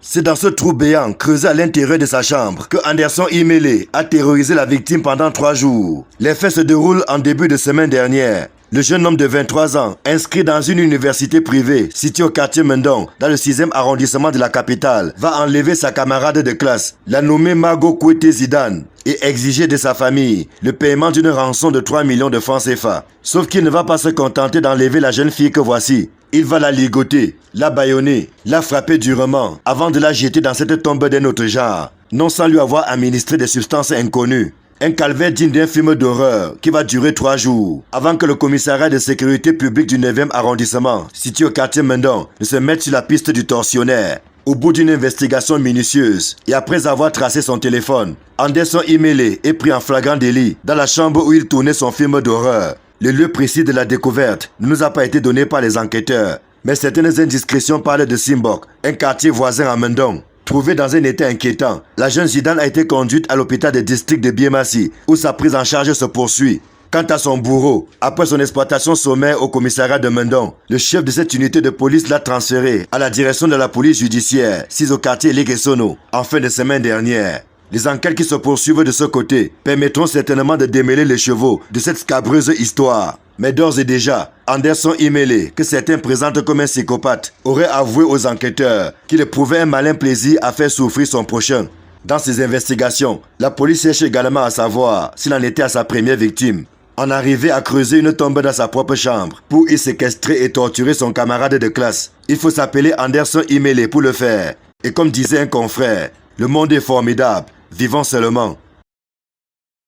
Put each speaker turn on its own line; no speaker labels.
C'est dans ce trou béant creusé à l'intérieur de sa chambre que Anderson Imele a terrorisé la victime pendant 3 jours. Les faits se déroulent en début de semaine dernière. Le jeune homme de 23 ans, inscrit dans une université privée située au quartier Mendong, dans le 6e arrondissement de la capitale, va enlever sa camarade de classe, la nommée Margot Kouete Zidane, et exiger de sa famille le paiement d'une rançon de 3 millions de francs CFA. Sauf qu'il ne va pas se contenter d'enlever la jeune fille que voici. Il va la ligoter, la bâillonner, la frapper durement avant de la jeter dans cette tombe d'un autre genre, non sans lui avoir administré des substances inconnues. Un calvaire digne d'un film d'horreur qui va durer 3 jours avant que le commissariat de sécurité publique du 9e arrondissement, situé au quartier Mendong, ne se mette sur la piste du tortionnaire. Au bout d'une investigation minutieuse et après avoir tracé son téléphone, Anderson Imele est pris en flagrant délit dans la chambre où il tournait son film d'horreur. Le lieu précis de la découverte ne nous a pas été donné par les enquêteurs, mais certaines indiscrétions parlent de Simbok, un quartier voisin à Mendong. Trouvée dans un état inquiétant, la jeune Zidane a été conduite à l'hôpital de district de Biémassi, où sa prise en charge se poursuit. Quant à son bourreau, après son exploitation sommaire au commissariat de Mendong, le chef de cette unité de police l'a transféré à la direction de la police judiciaire, sise au quartier Legesono, en fin de semaine dernière. Les enquêtes qui se poursuivent de ce côté permettront certainement de démêler les chevaux de cette scabreuse histoire. Mais d'ores et déjà, Anderson Imele, que certains présentent comme un psychopathe, aurait avoué aux enquêteurs qu'il éprouvait un malin plaisir à faire souffrir son prochain. Dans ses investigations, la police cherche également à savoir s'il en était à sa première victime. En arriver à creuser une tombe dans sa propre chambre pour y séquestrer et torturer son camarade de classe, il faut s'appeler Anderson Imele pour le faire. Et comme disait un confrère, le monde est formidable, vivons seulement.